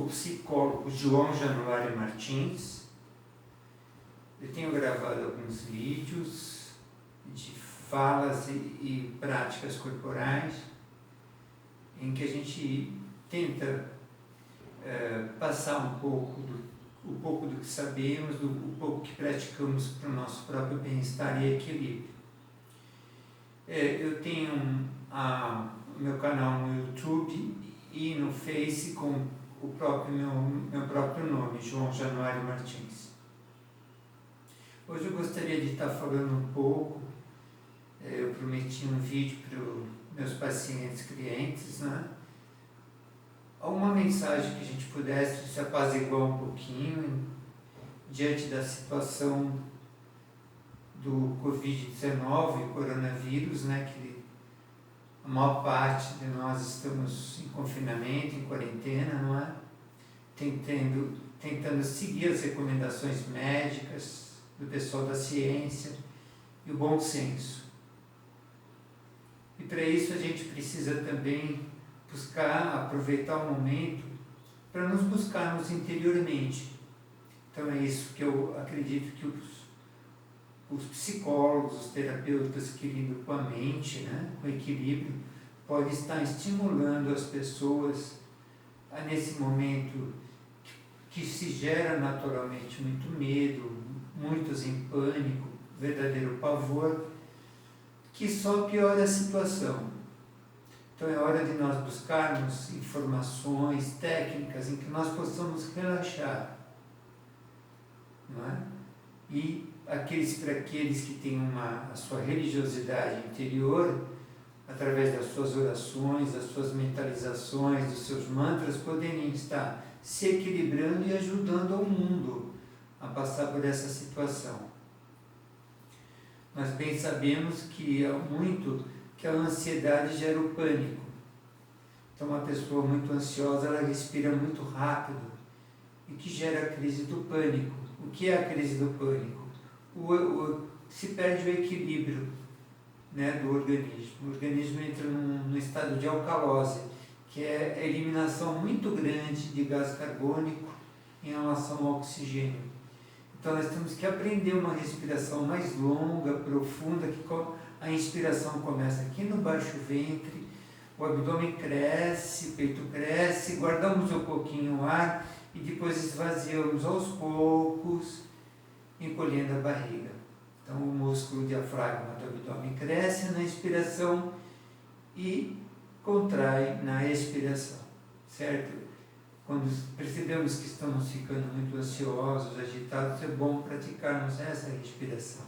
psicólogo João Januário Martins. Eu tenho gravado alguns vídeos de falas e práticas corporais em que a gente tenta passar um pouco do que sabemos, o pouco que praticamos para o nosso próprio bem-estar e equilíbrio. Eu tenho o meu canal no YouTube e no Face com o próprio meu próprio nome, João Januário Martins. Hoje eu gostaria de estar falando um pouco, eu prometi um vídeo para os meus pacientes, clientes, né? Uma mensagem que a gente pudesse se apaziguar um pouquinho diante da situação do Covid-19, coronavírus, né? Que a maior parte de nós estamos em confinamento, em quarentena, não é? Tentando seguir as recomendações médicas do pessoal da ciência e o bom senso. E para isso a gente precisa também aproveitar o momento para nos buscarmos interiormente. Então é isso que eu acredito que os psicólogos, os terapeutas que lidam com a mente, né, com o equilíbrio, podem estar estimulando as pessoas a, nesse momento que se gera naturalmente muito medo, muitos em pânico, verdadeiro pavor, que só piora a situação. Então é hora de nós buscarmos informações, técnicas em que nós possamos relaxar, não é? E para aqueles que têm a sua religiosidade interior, através das suas orações, das suas mentalizações, dos seus mantras, poderem estar se equilibrando e ajudando ao mundo a passar por essa situação. Nós bem sabemos que a ansiedade gera o pânico. Então uma pessoa muito ansiosa, ela respira muito rápido e que gera a crise do pânico. O que é a crise do pânico? Se perde o equilíbrio, né, do organismo. O organismo entra num estado de alcalose, que é a eliminação muito grande de gás carbônico em relação ao oxigênio. Então nós temos que aprender uma respiração mais longa, profunda, que a inspiração começa aqui no baixo ventre, o abdômen cresce, o peito cresce, guardamos um pouquinho o ar e depois esvaziamos aos poucos, encolhendo a barriga. Então o músculo diafragma do abdômen cresce na inspiração e contrai na expiração, certo? Quando percebemos que estamos ficando muito ansiosos, agitados, é bom praticarmos essa respiração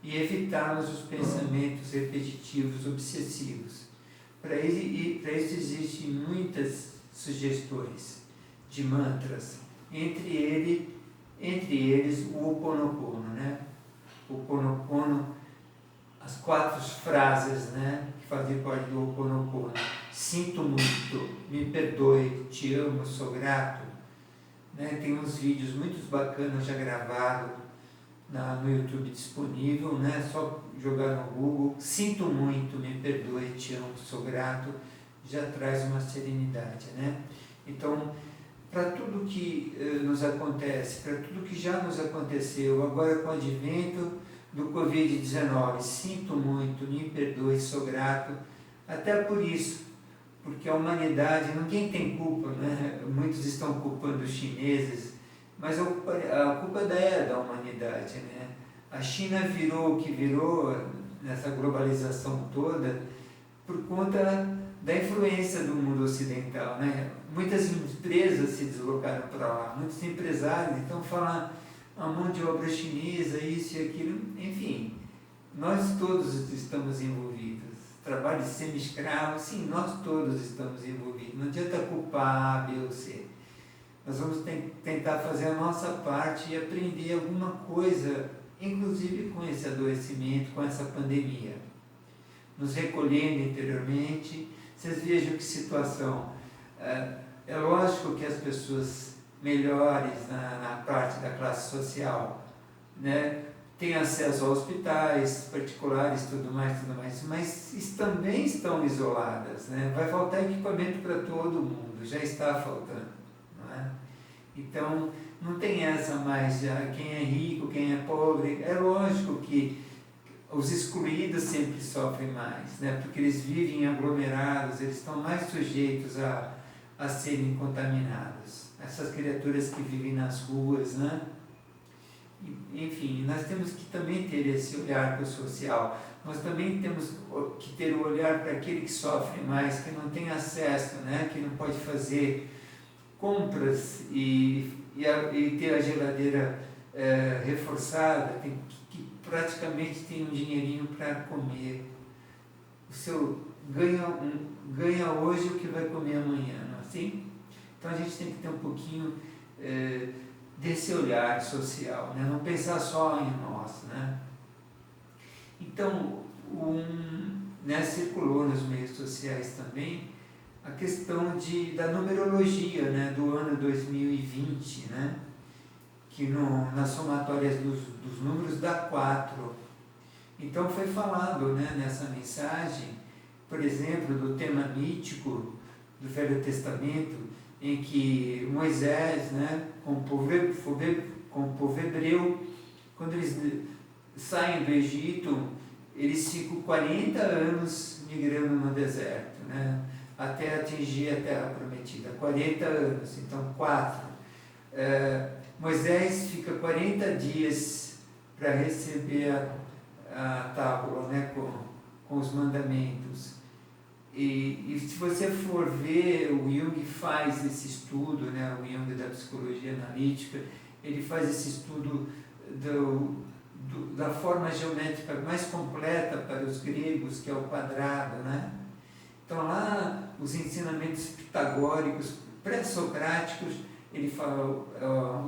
e evitarmos os pensamentos repetitivos, obsessivos. Para isso existem muitas sugestões de mantras, entre eles o Ho'oponopono, né? O Ho'oponopono, as 4 frases, né, que fazem parte do Ho'oponopono. Sinto muito, me perdoe, te amo, sou grato. Né? Tem uns vídeos muito bacanas já gravados no YouTube disponível, né? Só jogar no Google, sinto muito, me perdoe, te amo, sou grato, já traz uma serenidade, né? Então, para tudo que nos acontece, para tudo que já nos aconteceu, agora com o advento do Covid-19, sinto muito, me perdoe, sou grato, até por isso, porque a humanidade, ninguém tem culpa, né? Muitos estão culpando os chineses, mas a culpa é da humanidade, né? A China virou o que virou nessa globalização toda por conta da influência do mundo ocidental, né? Muitas empresas se deslocaram para lá, muitos empresários, então falam a mão de obra chinesa, isso e aquilo, enfim, nós todos estamos envolvidos. Trabalho semi-escravo, sim, nós todos estamos envolvidos. Não adianta culpar A, B ou C. Nós vamos tentar fazer a nossa parte e aprender alguma coisa, inclusive com esse adoecimento, com essa pandemia. Nos recolhendo interiormente, vocês vejam que situação. É lógico que as pessoas melhores na parte da classe social, né, têm acesso a hospitais particulares, tudo mais, mas também estão isoladas, né? Vai faltar equipamento para todo mundo, já está faltando, não né? Então, não tem essa mais, quem é rico, quem é pobre. É lógico que os excluídos sempre sofrem mais, né? Porque eles vivem em aglomerados, eles estão mais sujeitos a serem contaminados. Essas criaturas que vivem nas ruas, né? Enfim, nós temos que também ter esse olhar para o social. Nós também temos que ter o olhar para aquele que sofre mais, que não tem acesso, né? Que não pode fazer compras e ter a geladeira reforçada, que praticamente tem um dinheirinho para comer. O seu ganha hoje o que vai comer amanhã, não é assim? Então a gente tem que ter um pouquinho desse olhar social, né? Não pensar só em nós, né? Então, né, circulou nos meios sociais também a questão da numerologia, né, do ano 2020, né, que nas somatórias dos números dá 4. Então foi falado, né, nessa mensagem, por exemplo, do tema mítico do Velho Testamento, em que Moisés, né, com o povo hebreu, quando eles saem do Egito, eles ficam 40 anos migrando no deserto, né, até atingir a Terra Prometida. 40 anos, então 4. Moisés fica 40 dias para receber a tábua, né, com os mandamentos. E se você for ver, o Jung faz esse estudo, né, o Jung da psicologia analítica, ele faz esse estudo da forma geométrica mais completa para os gregos, que é o quadrado, né? Então lá, os ensinamentos pitagóricos, pré-socráticos, ele fala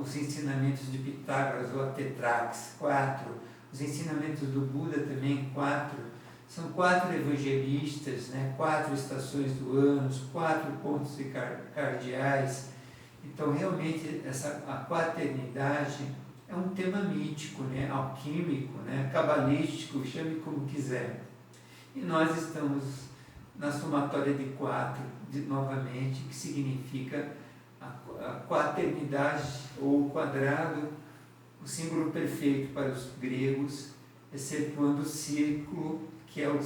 os ensinamentos de Pitágoras, ou a tetrax, 4. Os ensinamentos do Buda também, 4. São 4 evangelistas, né? 4 estações do ano, 4 pontos cardeais. Então, realmente, a quaternidade é um tema mítico, né? Alquímico, né? Cabalístico, chame como quiser. E nós estamos na somatória de 4, novamente, que significa a quaternidade, ou o quadrado, o símbolo perfeito para os gregos, excetuando o círculo, que é o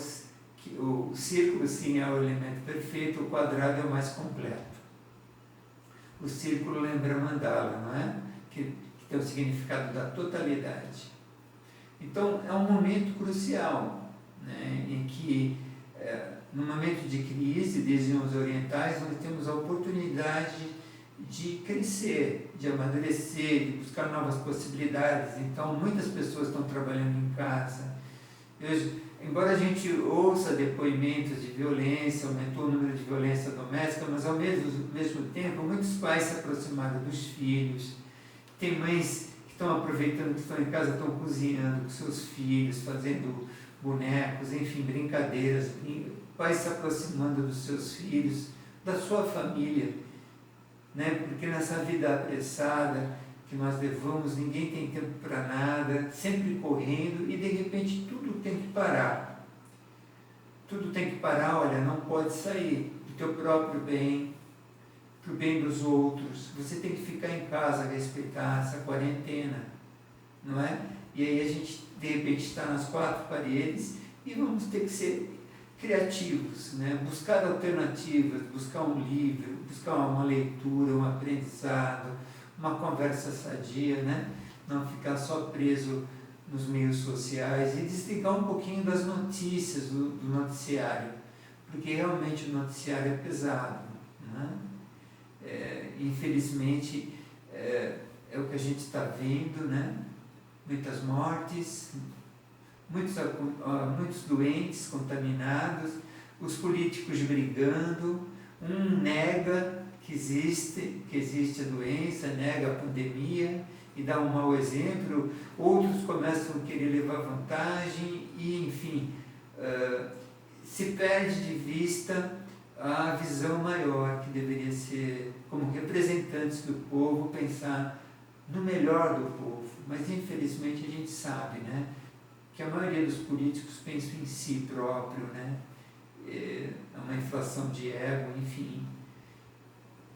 círculo, sim, é o elemento perfeito, o quadrado é o mais completo. O círculo lembra mandala, não é? Que tem o significado da totalidade. Então, é um momento crucial, né, em que, no momento de crise, dizem os orientais, nós temos a oportunidade de crescer, de amadurecer, de buscar novas possibilidades. Então, muitas pessoas estão trabalhando em casa. Embora a gente ouça depoimentos de violência, aumentou o número de violência doméstica, mas ao mesmo tempo, muitos pais se aproximaram dos filhos. Tem mães que estão aproveitando que estão em casa, estão cozinhando com seus filhos, fazendo bonecos, enfim, brincadeiras. Pais se aproximando dos seus filhos, da sua família, né? Porque nessa vida apressada que nós levamos, ninguém tem tempo para nada, sempre correndo, e de repente tudo tem que parar. Tudo tem que parar, olha, não pode sair do teu próprio bem, para o bem dos outros. Você tem que ficar em casa, respeitar essa quarentena, não é? E aí a gente, de repente, está nas 4 paredes e vamos ter que ser criativos, né? Buscar alternativas, buscar um livro, buscar uma leitura, um aprendizado, uma conversa sadia, né? Não ficar só preso nos meios sociais e desligar um pouquinho das notícias, do noticiário, porque realmente o noticiário é pesado, né? Infelizmente, é o que a gente está vendo, né? Muitas mortes, muitos doentes contaminados, os políticos brigando, um nega que existe a doença, nega a pandemia e dá um mau exemplo, outros começam a querer levar vantagem e, enfim, se perde de vista a visão maior que deveria ser, como representantes do povo, pensar no melhor do povo. Mas, infelizmente, a gente sabe, né, que a maioria dos políticos pensa em si próprio, né, é uma inflação de ego, enfim.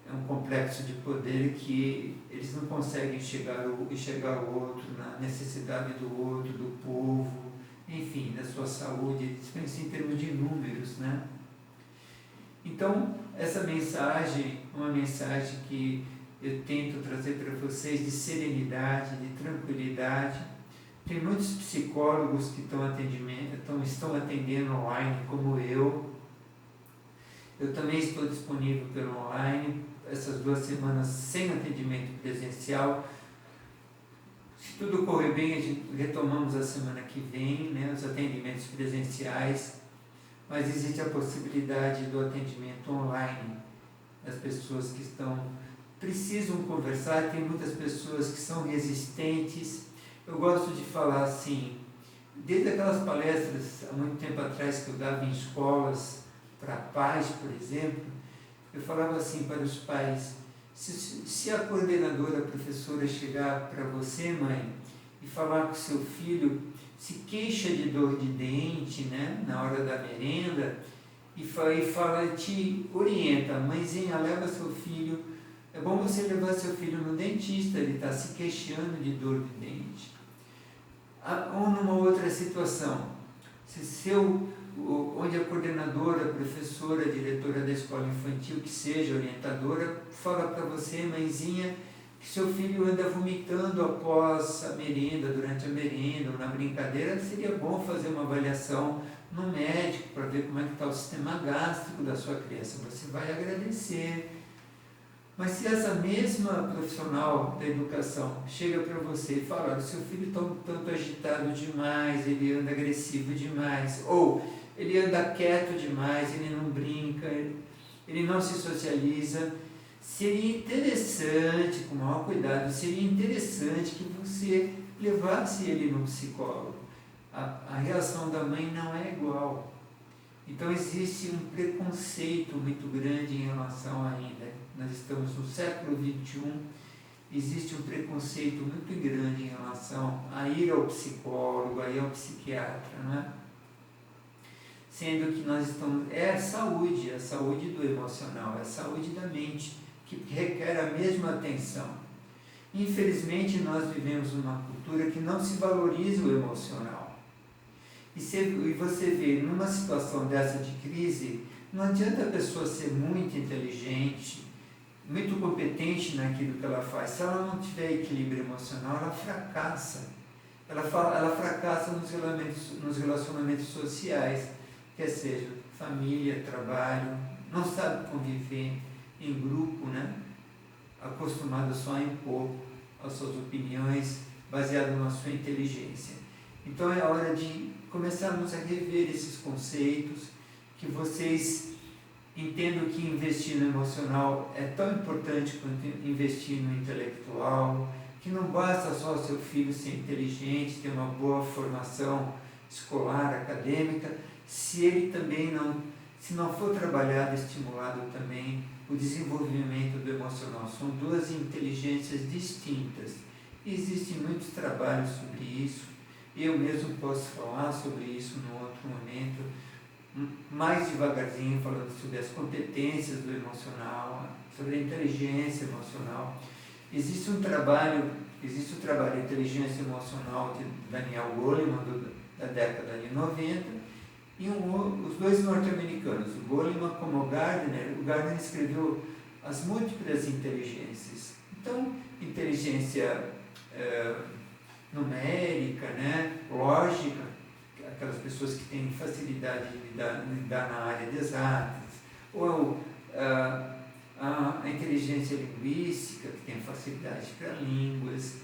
é um complexo de poder que eles não conseguem enxergar o outro, na necessidade do outro, do povo, enfim, da sua saúde, em termos de números, né? Então, essa mensagem, uma mensagem que eu tento trazer para vocês de serenidade, de tranquilidade. Tem muitos psicólogos que estão atendendo online, como eu. Eu também estou disponível pelo online, essas 2 semanas sem atendimento presencial. Se tudo correr bem, a gente retomamos a semana que vem, né, os atendimentos presenciais, mas existe a possibilidade do atendimento online, das pessoas que precisam conversar. Tem muitas pessoas que são resistentes. Eu gosto de falar assim, desde aquelas palestras há muito tempo atrás que eu dava em escolas para pais, por exemplo, eu falava assim para os pais: se a coordenadora, a professora chegar para você, mãe, e falar que o seu filho se queixa de dor de dente, né, na hora da merenda, e te orienta, mãezinha, leva seu filho, é bom você levar seu filho no dentista, ele está se queixando de dor de dente. Ou numa outra situação, onde a coordenadora, a professora, a diretora da escola infantil, que seja orientadora, fala para você, mãezinha, que seu filho anda vomitando após a merenda, durante a merenda ou na brincadeira, seria bom fazer uma avaliação no médico para ver como é que está o sistema gástrico da sua criança. Você vai agradecer. Mas se essa mesma profissional da educação chega para você e fala: seu filho está um tanto agitado demais, ele anda agressivo demais, ou ele anda quieto demais, ele não brinca, ele não se socializa, seria interessante, com maior cuidado, seria interessante que você levasse ele no psicólogo. A reação da mãe não é igual. Então existe um preconceito muito grande em relação ainda. Nós estamos no século XXI, existe um preconceito muito grande em relação a ir ao psicólogo, a ir ao psiquiatra, não é? Sendo que nós estamos... É a saúde do emocional, é a saúde da mente, que requer a mesma atenção. Infelizmente, nós vivemos numa cultura que não se valoriza o emocional. E você vê, numa situação dessa de crise, não adianta a pessoa ser muito inteligente, muito competente naquilo que ela faz. Se ela não tiver equilíbrio emocional, ela fracassa. Ela fracassa nos relacionamentos sociais, quer seja família, trabalho, não sabe conviver em grupo, né? Acostumado só a impor as suas opiniões, baseado na sua inteligência. Então é hora de começarmos a rever esses conceitos, que vocês entendam que investir no emocional é tão importante quanto investir no intelectual, que não basta só seu filho ser inteligente, ter uma boa formação escolar, acadêmica, se ele também se não for trabalhado, estimulado também o desenvolvimento do emocional. São 2 inteligências distintas. Existem muitos trabalhos sobre isso. Eu mesmo posso falar sobre isso num outro momento, mais devagarzinho, falando sobre as competências do emocional, sobre a inteligência emocional. Existe o trabalho Inteligência Emocional de Daniel Goleman, da década de 90, e os 2 norte-americanos, o Goleman como o Gardner escreveu as múltiplas inteligências. Então, inteligência numérica, né, lógica, aquelas pessoas que têm facilidade de lidar na área de exatas, ou a inteligência linguística, que tem facilidade para línguas,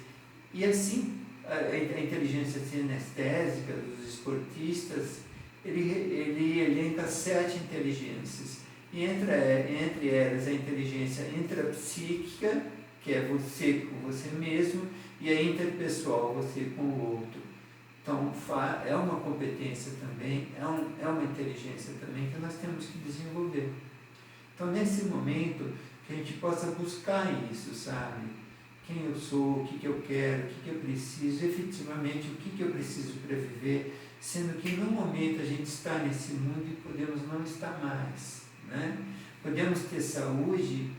e assim a inteligência sinestésica dos esportistas, ele elenca 7 inteligências, e entre elas a inteligência intrapsíquica, que é você com você mesmo, e a interpessoal, você com o outro. Então, é uma competência também, é uma inteligência também que nós temos que desenvolver. Então, nesse momento, que a gente possa buscar isso, sabe? Quem eu sou, o que eu quero, o que eu preciso, efetivamente, o que eu preciso para viver, sendo que no momento a gente está nesse mundo e podemos não estar mais, né? Podemos ter saúde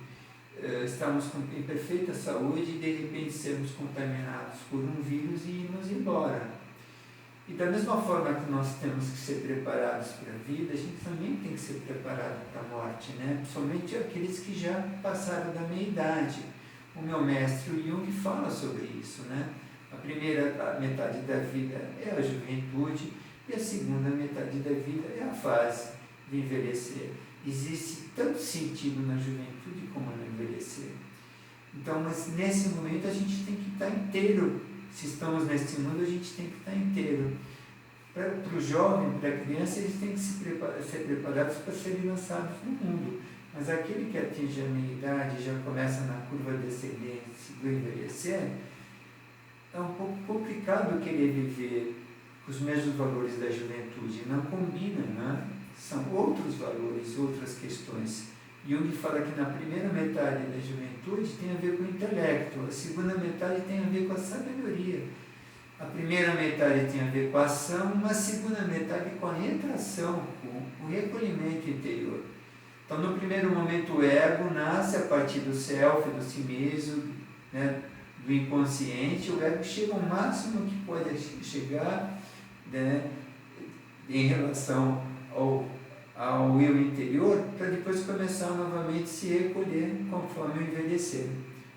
estarmos em perfeita saúde e de repente sermos contaminados por um vírus e irmos embora. E da mesma forma que nós temos que ser preparados para a vida, a gente também tem que ser preparado para a morte, né? Principalmente aqueles que já passaram da meia-idade. O meu mestre, o Jung, fala sobre isso, né? A primeira metade da vida é a juventude e a segunda metade da vida é a fase de envelhecer. Existe tanto sentido na juventude como no envelhecer. Então, mas nesse momento a gente tem que estar inteiro. Se estamos nesse mundo, a gente tem que estar inteiro. Para o jovem, para a criança, eles têm que ser preparados para serem lançados no mundo. Mas aquele que atinge a meia-idade e já começa na curva descendente do envelhecer, é um pouco complicado querer viver com os mesmos valores da juventude. Não combina, né? São outros valores, outras questões. Jung fala que na primeira metade da juventude tem a ver com o intelecto, a segunda metade tem a ver com a sabedoria. A primeira metade tem a ver com a ação, a segunda metade com a retração, com o recolhimento interior. Então, no primeiro momento, o ego nasce a partir do self, do si mesmo, né, do inconsciente. O ego chega ao máximo que pode chegar, né, em relação ao eu interior, para depois começar novamente a se recolher conforme o envelhecer.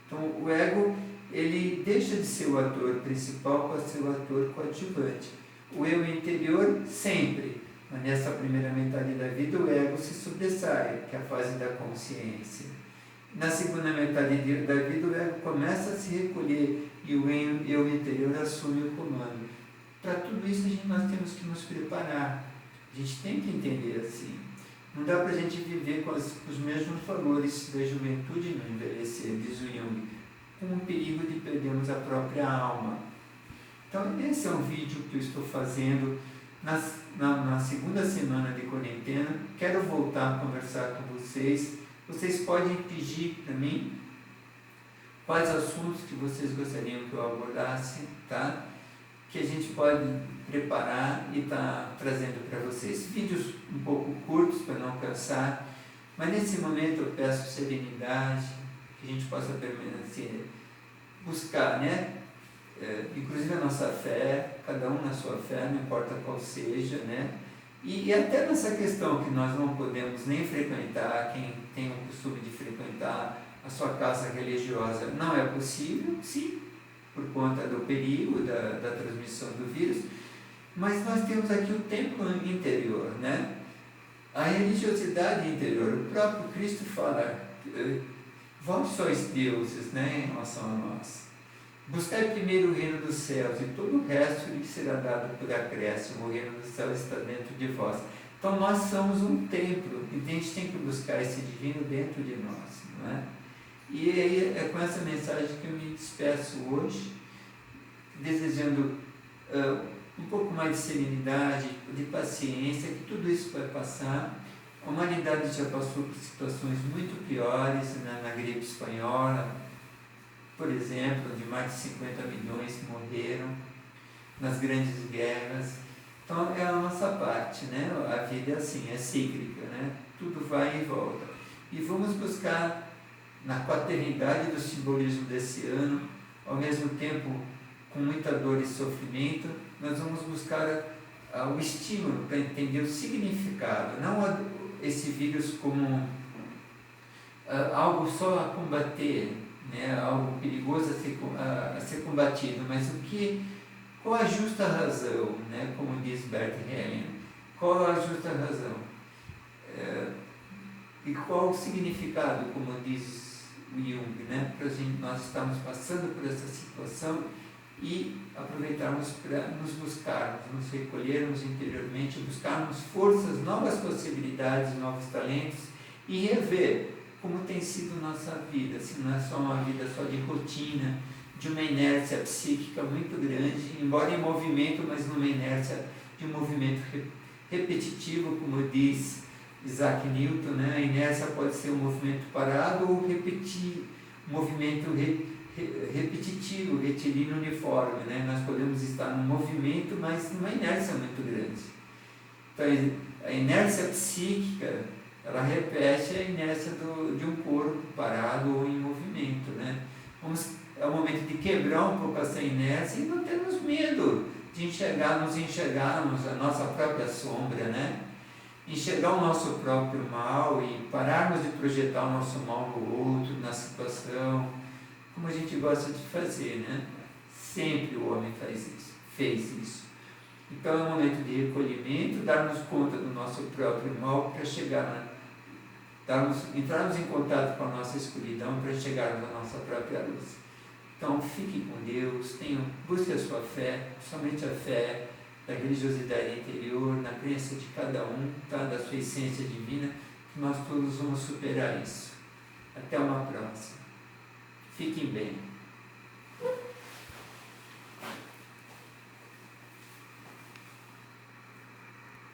Então, o ego, ele deixa de ser o ator principal para ser o ator coadjuvante. O eu interior, sempre, mas nessa primeira metade da vida, o ego se sobressai, que é a fase da consciência. Na segunda metade da vida, o ego começa a se recolher e o eu interior assume o comando. Para tudo isso, nós temos que nos preparar. A gente tem que entender assim. Não dá para a gente viver com os mesmos valores da juventude e não envelhecer, diz o Jung, com o perigo de perdermos a própria alma. Então, esse é um vídeo que eu estou fazendo na segunda semana de quarentena. Quero voltar a conversar com vocês. Vocês podem pedir para mim quais assuntos que vocês gostariam que eu abordasse, tá? Que a gente pode preparar e estar trazendo para vocês. Vídeos um pouco curtos para não cansar, mas nesse momento eu peço serenidade, que a gente possa permanecer, buscar, né? Inclusive a nossa fé, cada um na sua fé, não importa qual seja, né? E até nessa questão que nós não podemos nem frequentar, quem tem o costume de frequentar a sua casa religiosa, não é possível, sim, por conta do perigo da transmissão do vírus, mas nós temos aqui o templo interior, né? A religiosidade interior. O próprio Cristo fala, vós sois deuses, né, em relação a nós. Buscai primeiro o reino dos céus e todo o resto lhe será dado por acréscimo. O reino dos céus está dentro de vós. Então nós somos um templo e a gente tem que buscar esse divino dentro de nós, não é? E aí é com essa mensagem que eu me despeço hoje, desejando um pouco mais de serenidade, de paciência, que tudo isso vai passar. A humanidade já passou por situações muito piores, na gripe espanhola, por exemplo, onde mais de 50 milhões morreram, nas grandes guerras. Então é a nossa parte, né? A vida é assim, é cíclica, né? Tudo vai e volta. E vamos buscar na quaternidade do simbolismo desse ano, ao mesmo tempo com muita dor e sofrimento, nós vamos buscar o estímulo para entender o significado, não esse vírus como algo só a combater, né, algo perigoso a ser combatido, mas qual a justa razão, né, como diz Bert Hellinger, qual a justa razão? E qual o significado, como diz o Jung, né, para nós estamos passando por essa situação e aproveitarmos para nos buscarmos, nos recolhermos interiormente, buscarmos forças, novas possibilidades, novos talentos e rever como tem sido nossa vida, se não é só uma vida só de rotina, de uma inércia psíquica muito grande, embora em movimento, mas numa inércia de um movimento repetitivo, como diz Isaac Newton, né? A inércia pode ser um movimento parado ou movimento repetitivo, retilíneo uniforme, né? Nós podemos estar num movimento, mas numa inércia muito grande. Então, a inércia psíquica ela repete a inércia de um corpo parado ou em movimento, né? É o momento de quebrar um pouco essa inércia e não termos medo de nos enxergarmos a nossa própria sombra, né? Enxergar o nosso próprio mal e pararmos de projetar o nosso mal no outro, na situação, como a gente gosta de fazer, né? Sempre o homem fez isso. Então é um momento de recolhimento, darmos conta do nosso próprio mal para entrarmos em contato com a nossa escuridão para chegarmos à nossa própria luz. Então fique com Deus, busque a sua fé, somente a fé da religiosidade interior, na crença de cada um, tá? Da sua essência divina, que nós todos vamos superar isso. Até uma próxima. Fiquem bem.